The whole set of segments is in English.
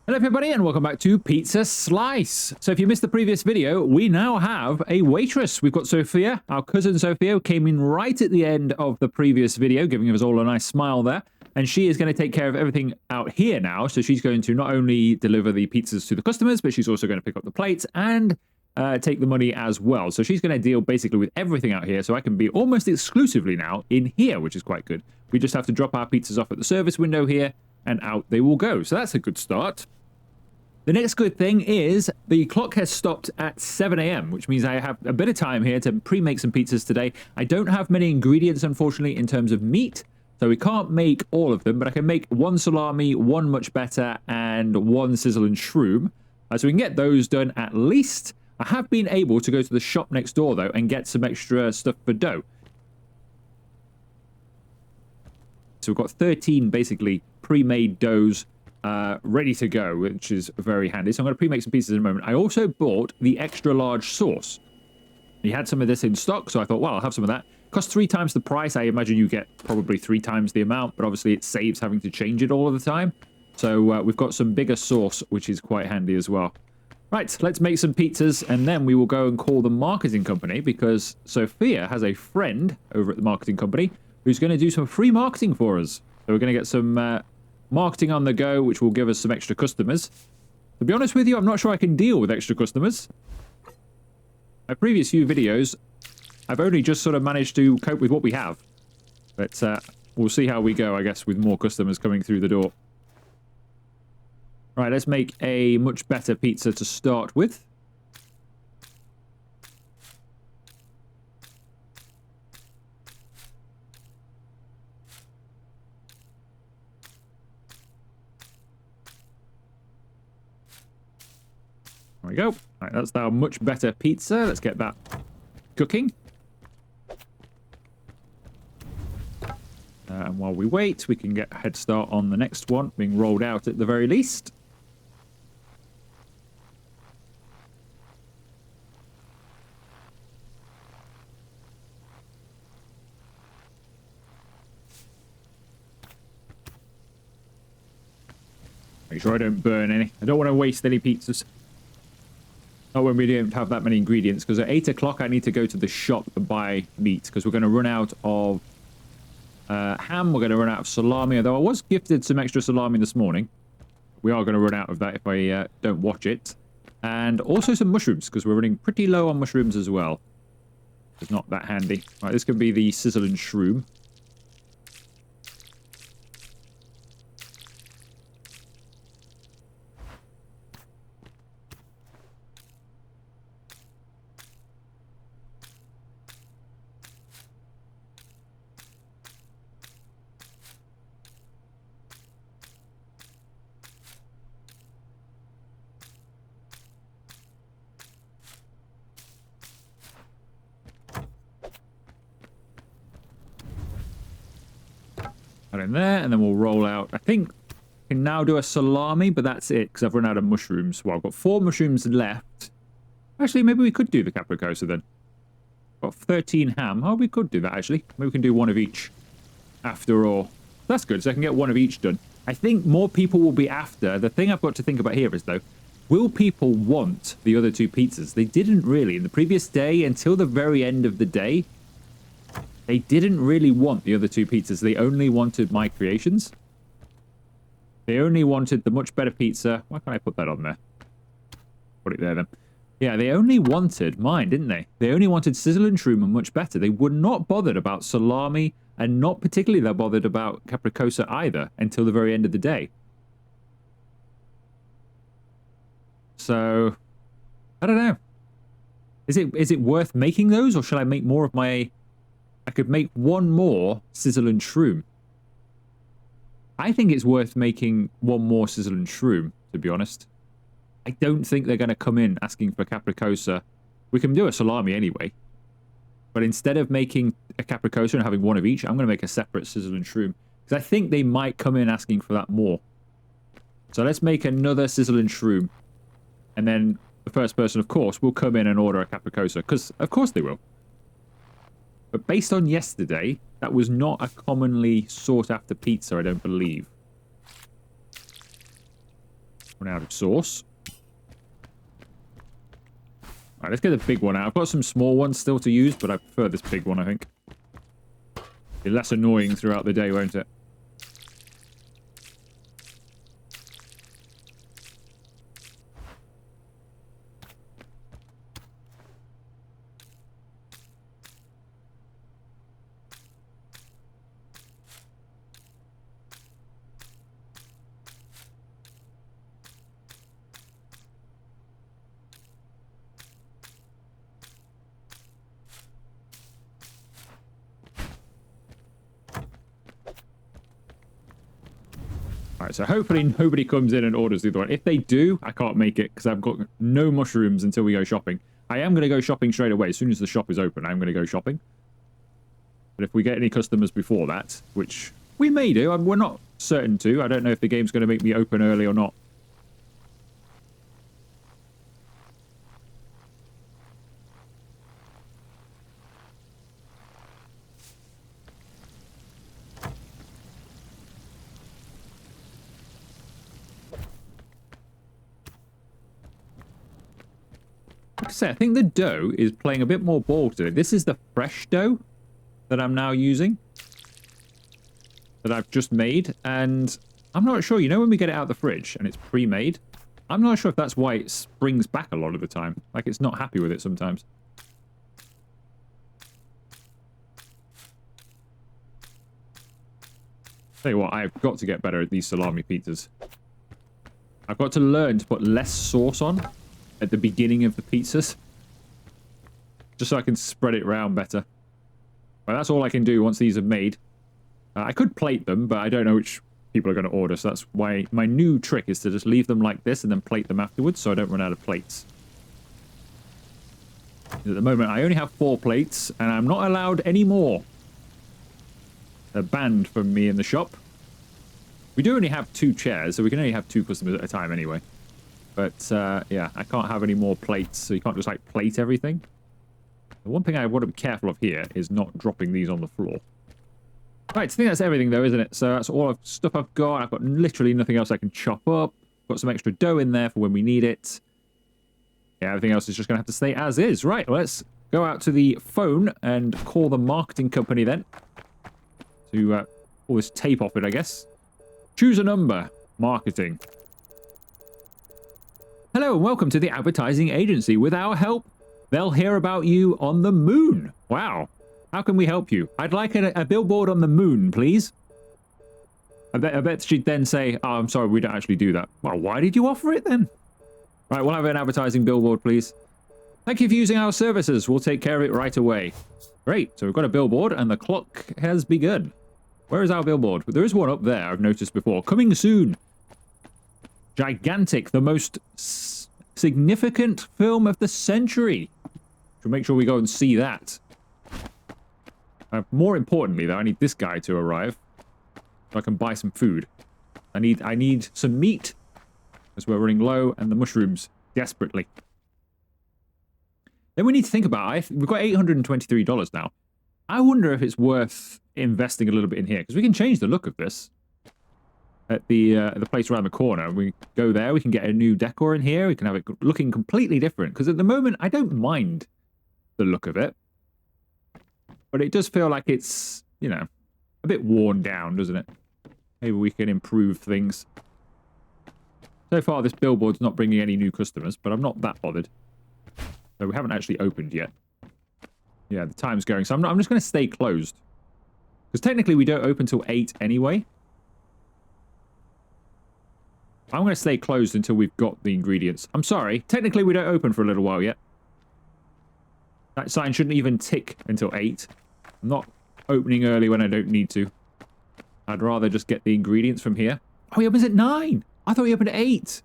Hello everybody and welcome back to Pizza Slice. So if you missed the previous video, we now have a waitress. We've got Sophia. Our cousin Sophia came in right at the end of the previous video, giving us all a nice smile there. And she is going to take care of everything out here now. So she's going to not only deliver the pizzas to the customers, but she's also going to pick up the plates and take the money as well. So she's going to deal basically with everything out here. So I can be almost exclusively now in here, which is quite good. We just have to drop our pizzas off at the service window here and out they will go. So that's a good start. The next good thing is the clock has stopped at 7 a.m., which means I have a bit of time here to pre-make some pizzas today. I don't have many ingredients, unfortunately, in terms of meat, so we can't make all of them, but I can make one salami, one much better, and one sizzle and shroom. So we can get those done at least. I have been able to go to the shop next door, though, and get some extra stuff for dough. So we've got 13, basically, pre-made doughs ready to go, which is very handy. So I'm going to pre-make some pizzas in a moment. I also bought the extra large sauce. He had some of this in stock, so I thought, well, I'll have some of that. Costs 3 times the price. I imagine you get probably 3 times the amount, but obviously it saves having to change it all of the time. So we've got some bigger sauce, which is quite handy as well. Right, let's make some pizzas, and then we will go and call the marketing company, because Sophia has a friend over at the marketing company who's going to do some free marketing for us. So we're going to get some marketing on the go, which will give us some extra customers. To be honest with you, I'm not sure I can deal with extra customers. My previous few videos, I've only just sort of managed to cope with what we have. But we'll see how we go, I guess, with more customers coming through the door. Right, let's make a much better pizza to start with. There we go. Right, that's our much better pizza. Let's get that cooking. And while we wait, we can get a head start on the next one being rolled out at the very least. Make sure I don't burn any. I don't want to waste any pizzas. Not when we don't have that many ingredients, because at 8 o'clock I need to go to the shop to buy meat, because we're going to run out of ham, we're going to run out of salami, although I was gifted some extra salami this morning. We are going to run out of that if I don't watch it. And also some mushrooms, because we're running pretty low on mushrooms as well. It's not that handy. Right, this can be the sizzle and shroom. In there, and then we'll roll out. I think I can now do a salami, but that's it, because I've run out of mushrooms. Well, I've got 4 mushrooms left. Actually, maybe we could do the capricosa then. Got 13 ham. Oh, we could do that, actually. Maybe we can do one of each after all. That's good, so I can get one of each done. I think more people will be after. The thing I've got to think about here is, though, will people want the other 2 pizzas? They didn't really. In the previous day, until the very end of the day, they didn't really want the other 2 pizzas. They only wanted my creations. They only wanted the much better pizza. Why can't I put that on there? Put it there then. Yeah, they only wanted mine, didn't they? They only wanted sizzle and shroom and much better. They were not bothered about salami, and not particularly that bothered about capricosa either until the very end of the day. So, I don't know. Is it worth making those, or should I make more of my... I could make one more sizzle and shroom. I think it's worth making one more sizzle and shroom, to be honest. I don't think they're going to come in asking for capricosa. We can do a salami anyway. But instead of making a capricosa and having one of each, I'm going to make a separate sizzle and shroom. Because I think they might come in asking for that more. So let's make another sizzle and shroom. And then the first person, of course, will come in and order a capricosa. Because, of course, they will. But based on yesterday, that was not a commonly sought after pizza, I don't believe. Run out of sauce. Alright, let's get the big one out. I've got some small ones still to use, but I prefer this big one, I think. Be less annoying throughout the day, won't it? Alright, so hopefully nobody comes in and orders the other one. If they do, I can't make it because I've got no mushrooms until we go shopping. I am going to go shopping straight away. As soon as the shop is open, I'm going to go shopping. But if we get any customers before that, which we may do, we're not certain to. I don't know if the game's going to make me open early or not. Like I say, I think the dough is playing a bit more ball to it. This is the fresh dough that I'm now using. That I've just made. And I'm not sure, you know when we get it out of the fridge and it's pre-made? I'm not sure if that's why it springs back a lot of the time. Like it's not happy with it sometimes. Tell you what, I've got to get better at these salami pizzas. I've got to learn to put less sauce on at the beginning of the pizzas. Just so I can spread it around better. But that's all I can do once these are made. I could plate them, but I don't know which people are going to order. So that's why my new trick is to just leave them like this and then plate them afterwards so I don't run out of plates. At the moment, I only have 4 plates and I'm not allowed any more. They're banned from me in the shop. We do only have 2 chairs, so we can only have 2 customers at a time anyway. But, yeah, I can't have any more plates, so you can't just, like, plate everything. The one thing I want to be careful of here is not dropping these on the floor. Right, I think that's everything, though, isn't it? So that's all of stuff I've got. I've got literally nothing else I can chop up. Got some extra dough in there for when we need it. Yeah, everything else is just going to have to stay as is. Right, well, let's go out to the phone and call the marketing company then. To pull this tape off it, I guess. Choose a number. Marketing. Hello and welcome to the advertising agency. With our help, they'll hear about you on the moon. Wow. How can we help you? I'd like a billboard on the moon, please. I bet she'd then say, oh, I'm sorry, we don't actually do that. Well, why did you offer it then? Right, we'll have an advertising billboard, please. Thank you for using our services. We'll take care of it right away. Great. So we've got a billboard and the clock has begun. Where is our billboard? There is one up there, I've noticed before. Coming soon. Gigantic. The most significant film of the century. We'll make sure we go and see that. More importantly, though, I need this guy to arrive. So I can buy some food. I need some meat. Because we're running low. And the mushrooms. Desperately. Then we need to think about, we've got $823 now. I wonder if it's worth investing a little bit in here. Because we can change the look of this. At the place around the corner. We go there, we can get a new decor in here. We can have it looking completely different. Because at the moment, I don't mind the look of it. But it does feel like it's, you know, a bit worn down, doesn't it? Maybe we can improve things. So far, this billboard's not bringing any new customers, but I'm not that bothered. So we haven't actually opened yet. Yeah, the time's going. So I'm just going to stay closed. Because technically we don't open till 8 anyway. I'm going to stay closed until we've got the ingredients. I'm sorry. Technically we don't open for a little while yet. That sign shouldn't even tick until 8. I'm not opening early when I don't need to. I'd rather just get the ingredients from here. Oh, he opens at 9. I thought he opened at 8.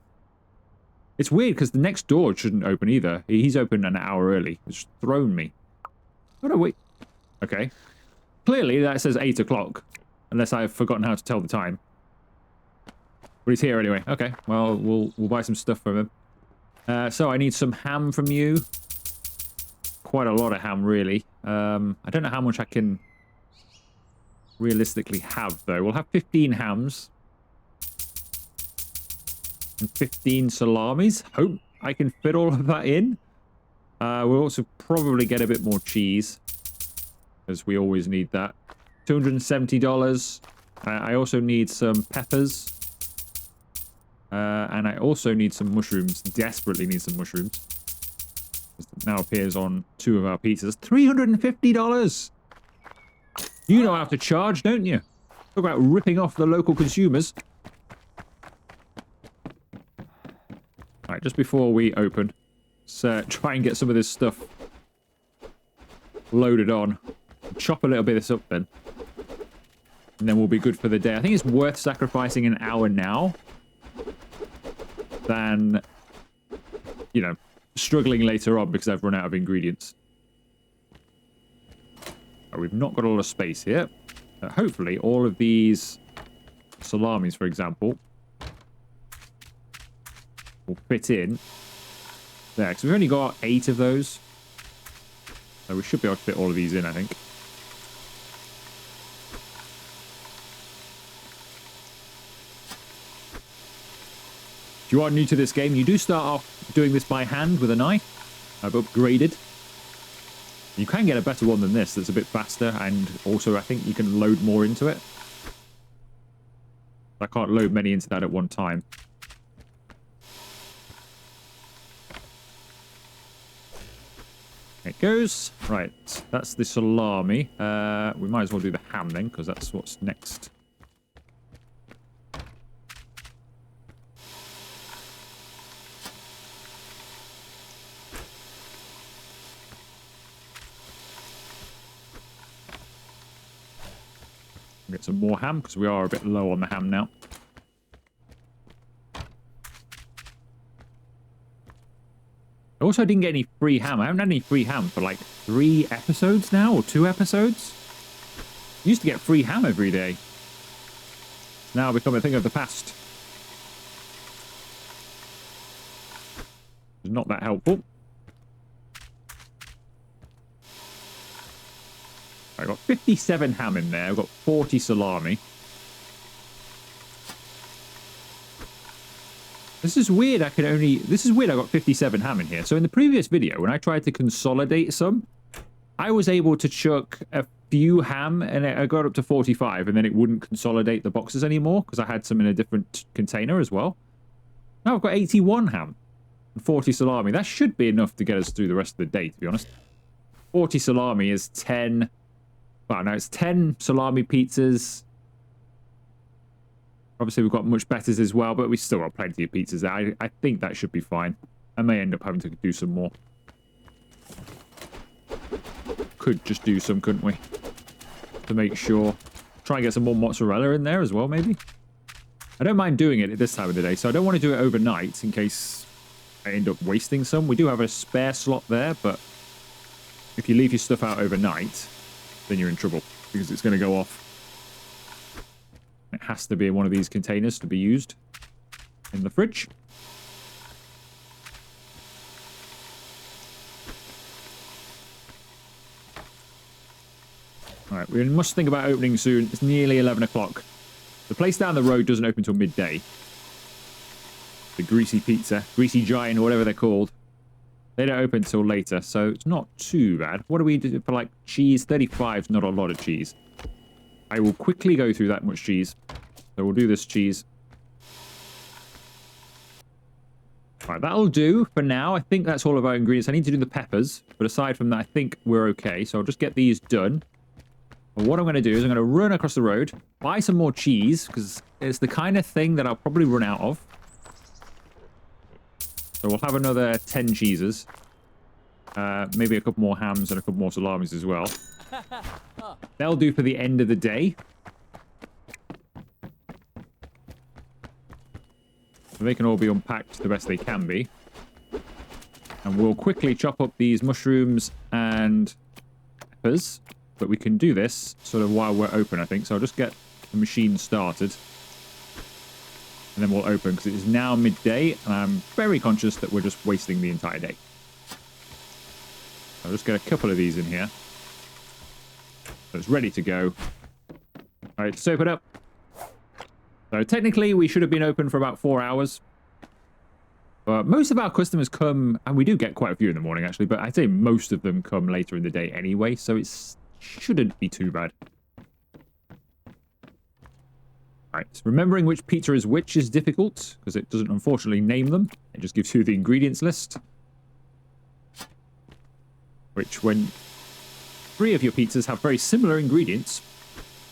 It's weird because the next door shouldn't open either. He's open an hour early. It's thrown me. Oh, no, wait. Okay. Clearly that says 8 o'clock. Unless I've forgotten how to tell the time. But he's here anyway. Okay. Well, we'll buy some stuff from him. So I need some ham from you. Quite a lot of ham, really. I don't know how much I can realistically have, though. We'll have 15 hams. and 15 salamis. Hope I can fit all of that in. We'll also probably get a bit more cheese, as we always need that. $270. I also need some peppers. And I also need some mushrooms. Desperately need some mushrooms. It now appears on 2 of our pizzas. $350! You know how to charge, don't you? Talk about ripping off the local consumers. Alright, just before we open, let's try and get some of this stuff loaded on. Chop a little bit of this up then. And then we'll be good for the day. I think it's worth sacrificing an hour now than, you know, struggling later on because I've run out of ingredients. Right, we've not got a lot of space here. Hopefully all of these salamis, for example, will fit in there. Because we've only got 8 of those. So we should be able to fit all of these in, I think. If you are new to this game, you do start off doing this by hand with a knife. I've upgraded. You can get a better one than this that's a bit faster, and also I think you can load more into it. I can't load many into that at one time. There it goes. Right, that's the salami. We might as well do the ham then, because that's what's next. Get some more ham, because we are a bit low on the ham now. I also didn't get any free ham. I haven't had any free ham for like 3 episodes now, or 2 episodes. I used to get free ham every day. It's now become a thing of the past. It's not that helpful. I got 57 ham in there. I've got 40 salami. This is weird. This is weird. I got 57 ham in here. So in the previous video, when I tried to consolidate some, I was able to chuck a few ham and I got up to 45, and then it wouldn't consolidate the boxes anymore because I had some in a different container as well. Now I've got 81 ham and 40 salami. That should be enough to get us through the rest of the day, to be honest. 40 salami is 10. Well, no, it's 10 salami pizzas. Obviously, we've got much betters as well, but we still got plenty of pizzas there. I think that should be fine. I may end up having to do some more. Could just do some, couldn't we? To make sure. Try and get some more mozzarella in there as well, maybe. I don't mind doing it at this time of the day, so I don't want to do it overnight in case I end up wasting some. We do have a spare slot there, but if you leave your stuff out overnight, then you're in trouble because it's going to go off. It has to be in one of these containers to be used in the fridge. Alright, we must think about opening soon. It's nearly 11 o'clock. The place down the road doesn't open until midday. The Greasy Pizza, Greasy Giant, or whatever they're called. They don't open until later, so it's not too bad. What do we do for, like, cheese? 35 is not a lot of cheese. I will quickly go through that much cheese. So we'll do this cheese. All right, that'll do for now. I think that's all of our ingredients. I need to do the peppers, but aside from that, I think we're okay. So I'll just get these done. But what I'm going to do is I'm going to run across the road, buy some more cheese, because it's the kind of thing that I'll probably run out of. So we'll have another 10 cheeses. Maybe a couple more hams and a couple more salamis as well. They'll do for the end of the day. So they can all be unpacked the best they can be. And we'll quickly chop up these mushrooms and peppers. But we can do this sort of while we're open, I think. So I'll just get the machine started. And then we'll open, because it is now midday, and I'm very conscious that we're just wasting the entire day. I'll just get a couple of these in here. So it's ready to go. All right, let's open up. So technically, we should have been open for about 4 hours. Most of our customers come, and we do get quite a few in the morning actually, but I'd say most of them come later in the day anyway, so it shouldn't be too bad. Right, remembering which pizza is which is difficult, because it doesn't unfortunately name them. It just gives you the ingredients list. Which, when 3 of your pizzas have very similar ingredients,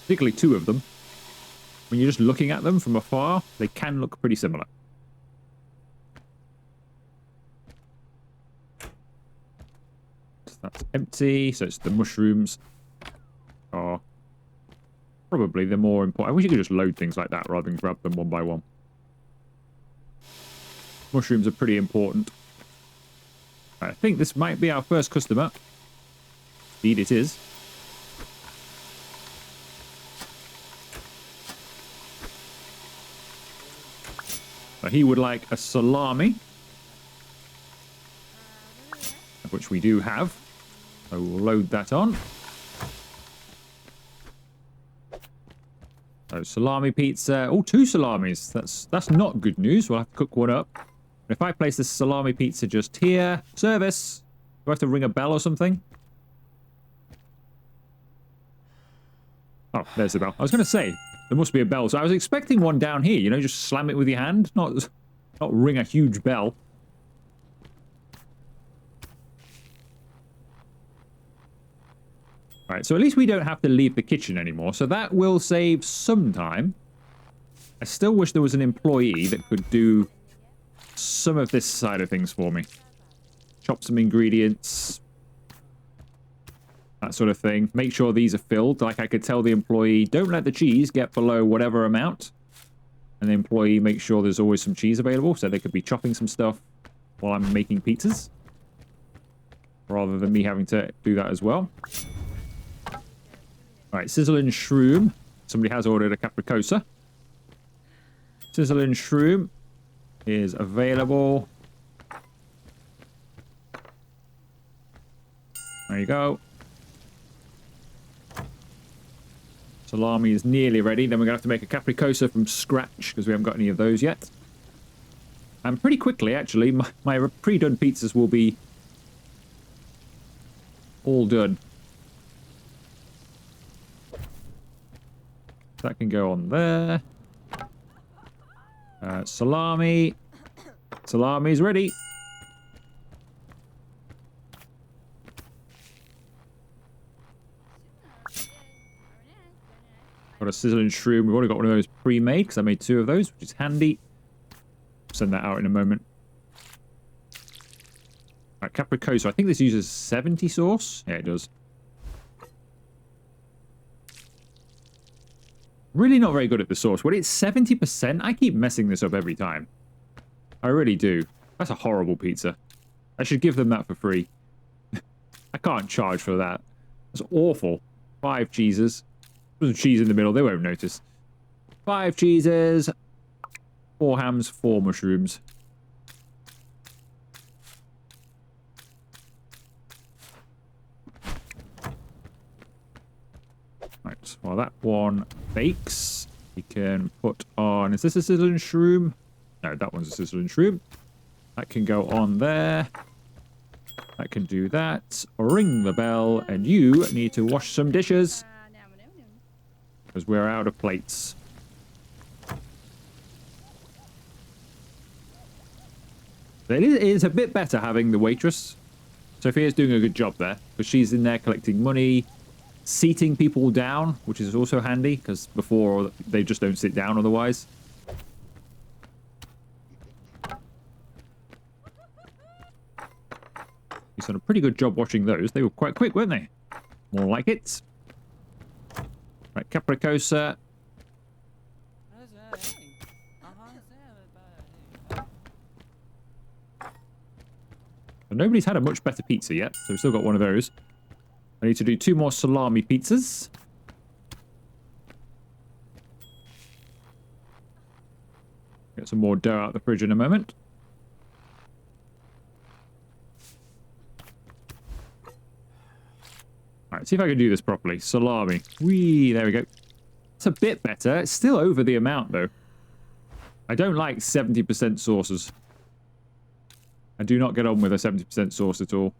particularly 2 of them, when you're just looking at them from afar, they can look pretty similar. That's empty, so it's the mushrooms are probably the more important. I wish you could just load things like that rather than grab them one by one. Mushrooms are pretty important. I think this might be our first customer. Indeed it is. So he would like a salami, which we do have. So we'll load that on. So salami pizza. Oh, 2 salamis. That's not good news. We'll have to cook one up. If I place this salami pizza just here, service. Do I have to ring a bell or something? Oh, there's the bell. I was going to say there must be a bell. So I was expecting one down here. You know, just slam it with your hand, not ring a huge bell. Right, so at least we don't have to leave the kitchen anymore, so that will save some time. I still wish there was an employee that could do some of this side of things for me. Chop some ingredients, that sort of thing. Make sure these are filled. Like I could tell the employee, don't let the cheese get below whatever amount. And the employee makes sure there's always some cheese available, so they could be chopping some stuff while I'm making pizzas. Rather than me having to do that as well. Alright, sizzle and shroom. Somebody has ordered a capricosa. Sizzle and shroom is available. There you go. Salami is nearly ready. Then we're going to have to make a capricosa from scratch because we haven't got any of those yet. And pretty quickly, actually, my pre-done pizzas will be all done. That can go on there. Salami. Salami's ready. Got a sizzle and shroom. We've already got one of those pre-made because I made 2 of those, which is handy. Send that out in a moment. Right, capricosa. I think this uses 70 sauce. Yeah, it does. Really not very good at the sauce. When it's 70%, I keep messing this up every time. I really do. That's a horrible pizza. I should give them that for free. I can't charge for that. That's awful. 5 cheeses. There's cheese in the middle. They won't notice. 5 cheeses. 4 hams. 4 mushrooms. Right, while that one bakes, we can put on... Is this a sizzle and shroom? No, that one's a sizzle and shroom. That can go on there. That can do that. Ring the bell, and you need to wash some dishes. Because we're out of plates. It is a bit better having the waitress. Sophia's doing a good job there, because she's in there collecting money, seating people down, which is also handy, because before they just don't sit down otherwise. He's done a pretty good job watching those. They were quite quick, weren't they? More like it. Right, capricosa. And nobody's had a much better pizza yet, so we've still got one of those. I need to do 2 more salami pizzas. Get some more dough out of the fridge in a moment. Alright, see if I can do this properly. Salami. Whee, there we go. It's a bit better. It's still over the amount, though. I don't like 70% sauces. I do not get on with a 70% sauce at all.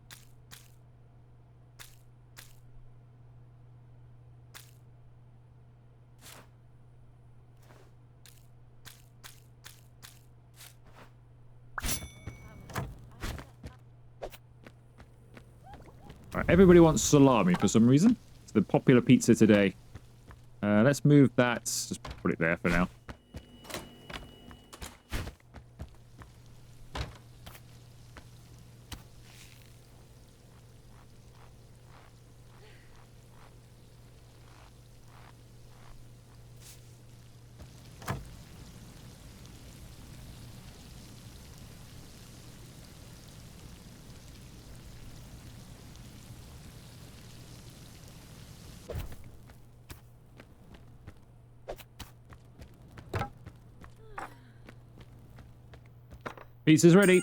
Right, everybody wants salami for some reason. It's the popular pizza today. Let's move that. Just put it there for now. Pizza's ready.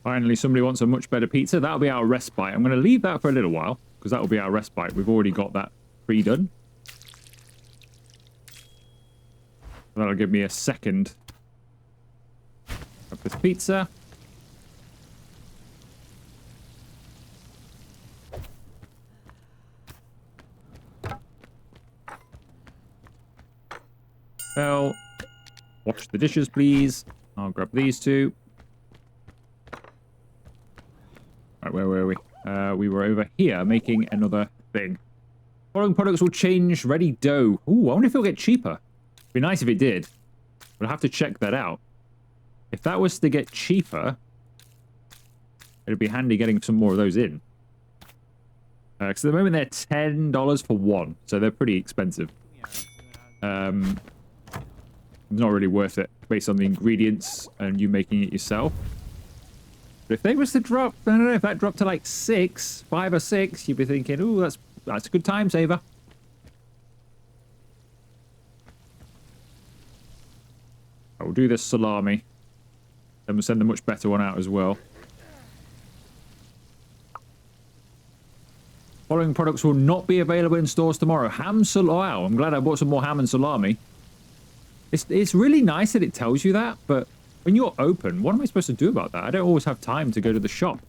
Finally, somebody wants a much better pizza. That'll be our respite. I'm going to leave that for a little while, because that will be our respite. We've already got that pre-done. That'll give me a second of this pizza. Well, wash the dishes, please. I'll grab these two. Right, where were we? We were over here making another thing. Following products will change. Ready dough. Ooh, I wonder if it'll get cheaper. It'd be nice if it did. We'll have to check that out. If that was to get cheaper, it'd be handy getting some more of those in. Because at the moment they're $10 for one, so they're pretty expensive. Not really worth it based on the ingredients and you making it yourself. But if they was to drop, I don't know, if that dropped to like 5 or 6, you'd be thinking, ooh, that's a good time saver. I will do this salami. Then we'll send the much better one out as well. Following products will not be available in stores tomorrow. Ham salami. Wow, I'm glad I bought some more ham and salami. It's really nice that it tells you that, but when you're open, what am I supposed to do about that? I don't always have time to go to the shop.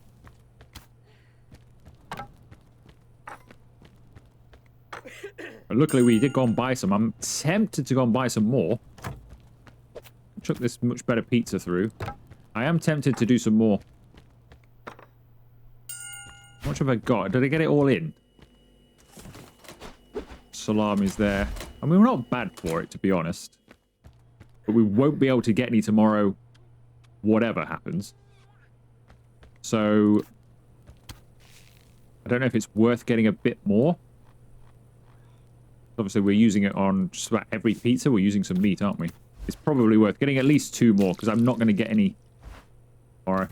But luckily, we did go and buy some. I'm tempted to go and buy some more. Chuck this much better pizza through. I am tempted to do some more. How much have I got? Did I get it all in? Salami's there. I mean, we're not bad for it, to be honest. But we won't be able to get any tomorrow, whatever happens. So, I don't know if it's worth getting a bit more. Obviously, we're using it on just about every pizza. We're using some meat, aren't we? It's probably worth getting at least 2 more, because I'm not going to get any tomorrow.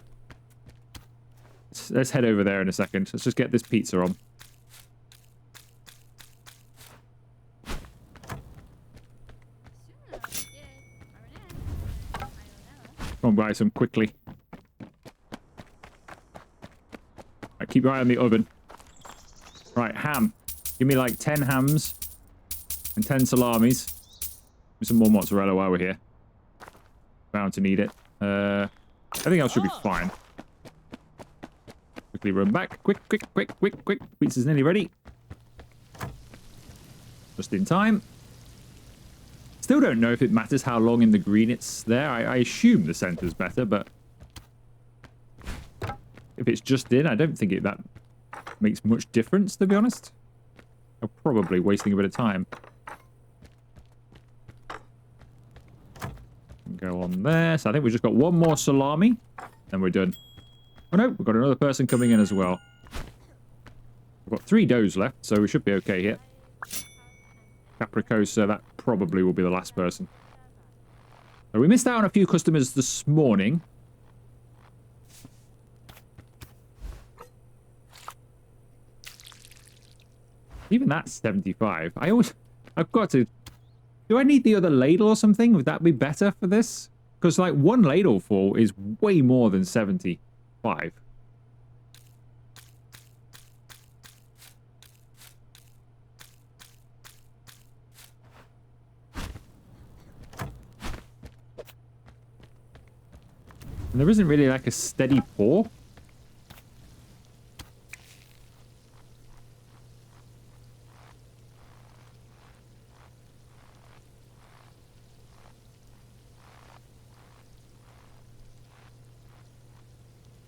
Let's head over there in a second. Let's just get this pizza on. Go and buy some quickly. Right, keep your eye on the oven. Right, ham. Give me like 10 hams and 10 salamis. With some more mozzarella while we're here. Bound to need it. Everything else should be fine. Quickly run back. Quick. Pizza's nearly ready. Just in time. Still don't know if it matters how long in the green it's there. I assume the center's better, but if it's just in, I don't think that makes much difference, to be honest. I'm probably wasting a bit of time. Go on there. So I think we've just got one more salami, and we're done. Oh no, we've got another person coming in as well. We've got 3 doughs left, so we should be okay here. Capricosa, that probably will be the last person. So we missed out on a few customers this morning. Even that's 75. I've got to... Do I need the other ladle or something? Would that be better for this? Because, like, one ladle full is way more than 75. And there isn't really, like, a steady pour.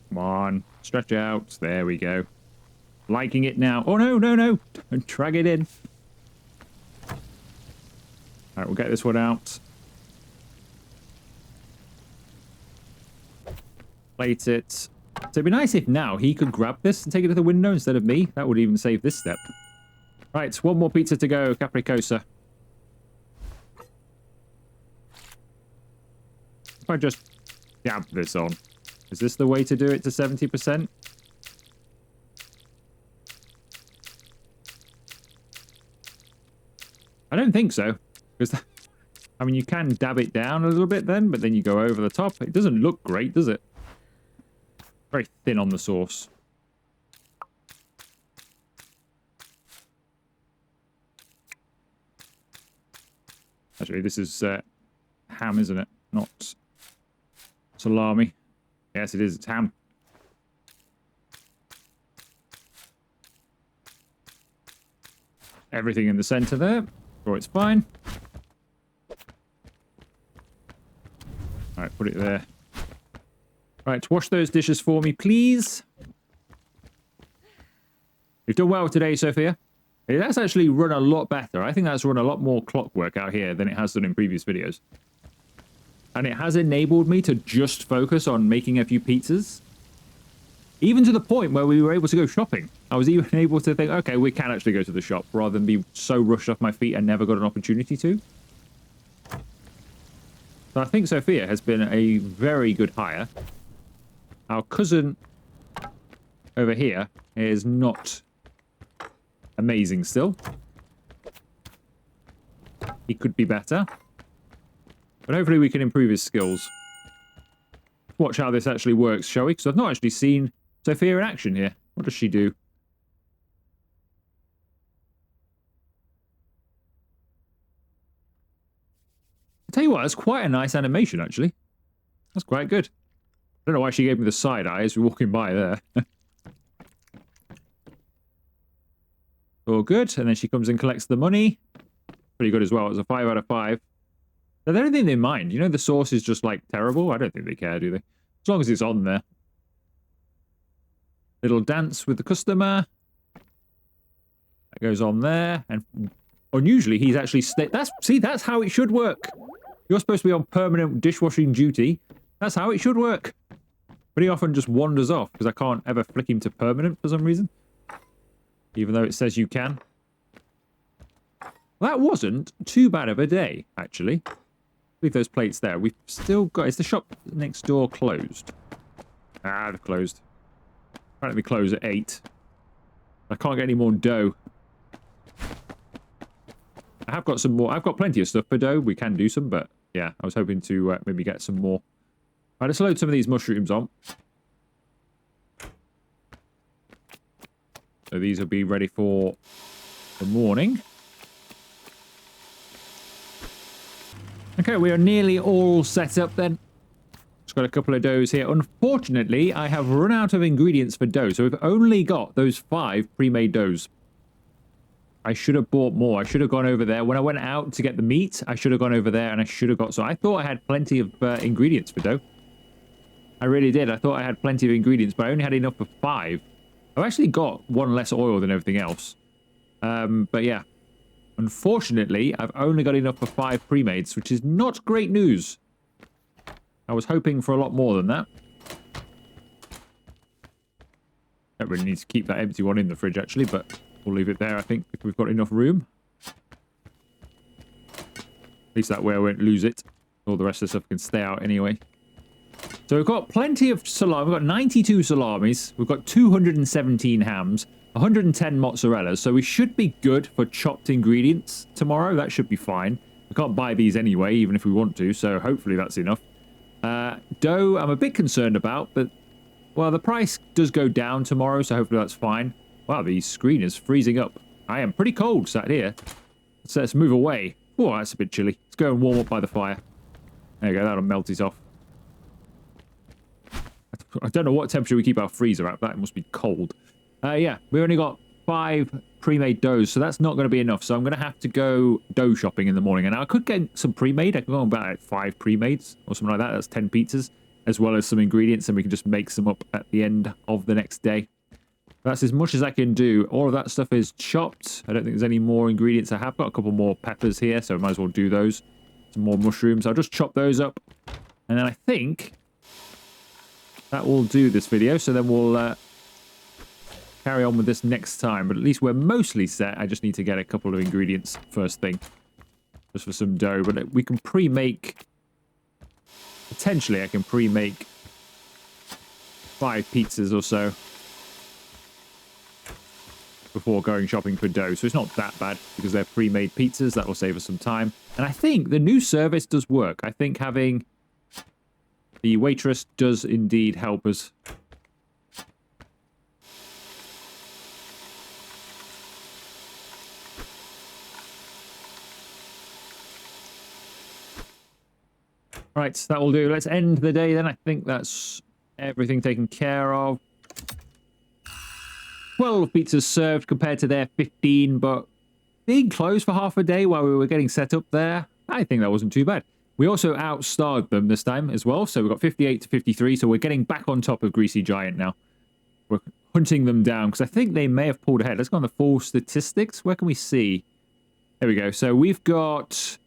Come on, stretch out. There we go. Liking it now. Oh, no, no, no. Don't drag it in. All right, we'll get this one out. Plate it. So it'd be nice if now he could grab this and take it to the window instead of me. That would even save this step. Right, one more pizza to go, Capricosa. If I just dab this on. Is this the way to do it to 70%? I don't think so. Because, I mean, you can dab it down a little bit then, but then you go over the top. It doesn't look great, does it? Very thin on the sauce. Actually, this is ham, isn't it? Not salami. Yes, it is. It's ham. Everything in the center there. So it's fine. All right, put it there. Right, wash those dishes for me, please. You've done well today, Sophia. It has actually run a lot better. I think that's run a lot more clockwork out here than it has done in previous videos. And it has enabled me to just focus on making a few pizzas. Even to the point where we were able to go shopping. I was even able to think, okay, we can actually go to the shop rather than be so rushed off my feet and never got an opportunity to. So I think Sophia has been a very good hire. Our cousin over here is not amazing still. He could be better. But hopefully we can improve his skills. Watch how this actually works, shall we? Because I've not actually seen Sophia in action here. What does she do? I tell you what, that's quite a nice animation, actually. That's quite good. I don't know why she gave me the side eye as we're walking by there. All good. And then she comes and collects the money. Pretty good as well. It's a 5 out of 5. I don't think they mind. You know, the sauce is just, like, terrible. I don't think they care, do they? As long as it's on there. Little dance with the customer. That goes on there. And unusually, he's actually... that's how it should work. You're supposed to be on permanent dishwashing duty. That's how it should work. But he often just wanders off because I can't ever flick him to permanent for some reason. Even though it says you can. That wasn't too bad of a day, actually. Leave those plates there. We've still got... Is the shop next door closed? Ah, they're closed. Apparently they close at 8. I can't get any more dough. I have got some more. I've got plenty of stuff for dough. We can do some, but yeah, I was hoping to maybe get some more. All right, let's load some of these mushrooms on. So these will be ready for the morning. Okay, we are nearly all set up then. Just got a couple of doughs here. Unfortunately, I have run out of ingredients for dough, so we've only got those 5 pre-made doughs. I should have bought more. I should have gone over there. When I went out to get the meat, I should have gone over there and I should have got... So I thought I had plenty of ingredients for dough. I really did. I thought I had plenty of ingredients, but I only had enough for 5. I've actually got 1 less oil than everything else. But yeah. Unfortunately, I've only got enough for 5 pre-mades, which is not great news. I was hoping for a lot more than that. Don't really need to keep that empty one in the fridge, actually, but we'll leave it there, I think, if we've got enough room. At least that way I won't lose it. All the rest of the stuff can stay out anyway. So we've got plenty of salami. We've got 92 salamis. We've got 217 hams. 110 mozzarella's. So we should be good for chopped ingredients tomorrow. That should be fine. We can't buy these anyway, even if we want to. So hopefully that's enough. Dough, I'm a bit concerned about, but, well, the price does go down tomorrow, so hopefully that's fine. Wow, the screen is freezing up. I am pretty cold sat here. Let's move away. Oh, that's a bit chilly. Let's go and warm up by the fire. There you go, that'll melt it off. I don't know what temperature we keep our freezer at. That must be cold. Yeah, we only got 5 pre-made doughs, so that's not going to be enough. So I'm going to have to go dough shopping in the morning. And I could get some pre-made. I could go about like 5 pre-mades or something like that. That's 10 pizzas, as well as some ingredients, and we can just make some up at the end of the next day. That's as much as I can do. All of that stuff is chopped. I don't think there's any more ingredients. I have got a couple more peppers here, so I might as well do those. Some more mushrooms. I'll just chop those up. And then I think that will do this video. So then we'll carry on with this next time. But at least we're mostly set. I just need to get a couple of ingredients first thing. Just for some dough. But we can pre-make... Potentially I can pre-make 5 pizzas or so before going shopping for dough. So it's not that bad because they're pre-made pizzas. That will save us some time. And I think the new service does work. I think having the Waitress does indeed help us. Right, that will do. Let's end the day then. I think that's everything taken care of. 12 pizzas served compared to their 15, but being closed for half a day while we were getting set up there, I think that wasn't too bad. We also outstarred them this time as well, so we got 58 to 53, so we're getting back on top of Greasy Giant now. We're hunting them down, because I think they may have pulled ahead. Let's go on the full statistics. Where can we see? There we go. So we've got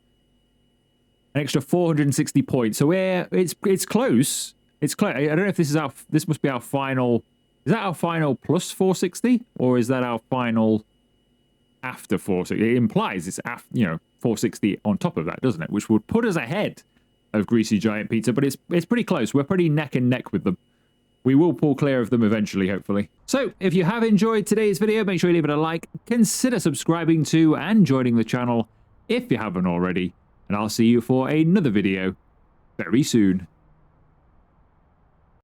an extra 460 points. So it's close. It's close. I don't know if this must be our final. Is that our final plus 460, or is that our final after 460? It implies it's after, 460 on top of that, doesn't it? Which would put us ahead of Greasy Giant Pizza, but it's pretty close. We're pretty neck and neck with them. We will pull clear of them eventually, hopefully. So, if you have enjoyed today's video, make sure you leave it a like, consider subscribing to and joining the channel if you haven't already, and I'll see you for another video very soon.